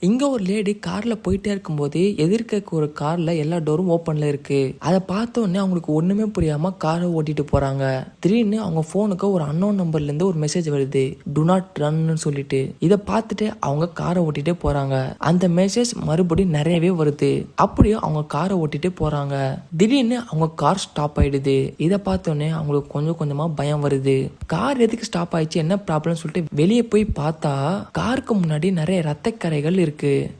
இங்க ஒரு லேடி கார்ல போயிட்டே இருக்கும்போது எதிர்க்க ஒரு கார்ல எல்லா டோரும் ஓப்பன்ல இருக்கு. அதை பார்த்த உடனே அவங்களுக்கு ஒண்ணுமே புரியாம காரை ஓட்டிட்டு போறாங்க. திடீர்னு அவங்க போனுக்கு ஒரு அன்னோன் நம்பர்ல இருந்து ஒரு மெசேஜ் வருது, டு நாட் ரன்னு சொல்லிட்டு. இதை பார்த்துட்டு அவங்க காரை ஓட்டிட்டே போறாங்க. அந்த மெசேஜ் மறுபடியும் நிறையவே வருது. அப்படியும் அவங்க காரை ஓட்டிட்டு போறாங்க. திடீர்னு அவங்க கார் ஸ்டாப் ஆயிடுது. இதை பார்த்த உடனே அவங்களுக்கு கொஞ்சம் கொஞ்சமா பயம் வருது. கார் எதுக்கு ஸ்டாப் ஆயிடுச்சு, என்ன ப்ராப்ளம் சொல்லிட்டு வெளியே போய் பார்த்தா காருக்கு முன்னாடி நிறைய ரத்த கரைகள் இருக்கு.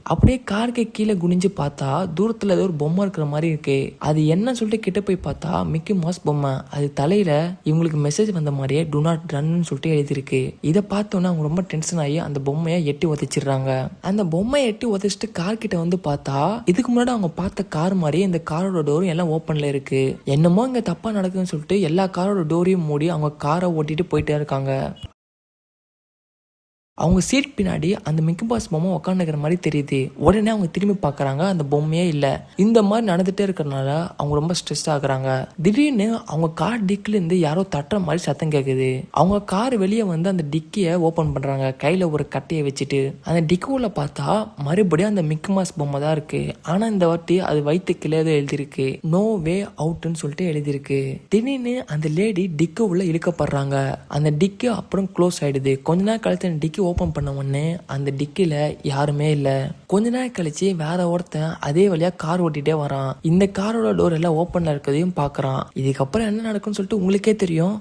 அப்படியே காருக்கு கீழே குனிஞ்சு பார்த்தா தூரத்துல ஏதோ ஒரு பொம்மை இருக்கிற மாதிரி இருக்கு. அது என்ன சொல்லிட்டு கிட்ட போய் பார்த்தா மிக்கி மாஸ் பொம்மை. அது தலையில இவங்களுக்கு மெசேஜ் வந்த மாதிரியே டு நாட் ரன்னு சொல்லிட்டு எழுதிருக்கு. இதை பார்த்தோன்னே அவங்க ரொம்ப டென்ஷன் ஆகி அந்த பொம்மையை எட்டி உதைச்சிடுறாங்க. அந்த பொம்மையை எட்டி உதைச்சிட்டு கார் கிட்ட வந்து பார்த்தா இதுக்கு முன்னாடி அவங்க பார்த்த கார் மாதிரி இந்த காரோட டோரும் எல்லாம் ஓப்பன்ல இருக்கு. என்னமோ இங்க தப்பா நடக்குதுன்னு சொல்லிட்டு எல்லா காரோட டோரையும் மூடி அவங்க காரை ஓட்டிட்டு போயிட்டே இருக்காங்க. அவங்க சீட் பின்னாடி அந்த மிக்கி பாஸ் பொம்மை உட்காந்துக்கிற மாதிரி தெரியுது. உடனே அவங்க திரும்பி பார்க்குறாங்க, அந்த பொம்மையே இல்லை. இந்த மாதிரி நடந்துகிட்டே இருக்கிறனால அவங்க ரொம்ப ஸ்ட்ரெஸ் ஆகுறாங்க. திடீர்னு அவங்க கார் டிக்கிலேருந்து யாரோ தட்டுற மாதிரி சத்தம் கேட்குது. அவங்க கார் வெளியே வந்து அந்த டிக்கியை ஓப்பன் பண்ணுறாங்க கையில் ஒரு கட்டையை வச்சுட்டு. அந்த டிக்குள்ள பார்த்தா மறுபடியும் அந்த மிக்கி மாஸ் பொம்மை தான் இருக்கு. ஆனால் இந்த வாட்டி அது வயிற்று கீழே எழுதியிருக்கு, நோ வே அவுட்னு சொல்லிட்டு எழுதியிருக்கு. திடீர்னு அந்த லேடி டிக்கு உள்ள இழுக்கப்படுறாங்க. அந்த டிக்கு அப்புறம் க்ளோஸ் ஆயிடுது. கொஞ்ச நேரம் கழித்து அந்த டிக்கி ஓப்பன் பண்ண உடனே அந்த டிக்கில யாருமே இல்லை. கொஞ்ச நேரம் கழிச்சு வேற ஒருத்தன் அதே வழியா கார் ஓட்டிட்டே வரான். இந்த காரோட டோர் எல்லாம் ஓப்பன்ல இருக்கிறதையும் பாக்குறான். இதுக்கப்புறம் என்ன நடக்கும்னு சொல்லிட்டு உங்களுக்கே தெரியும்.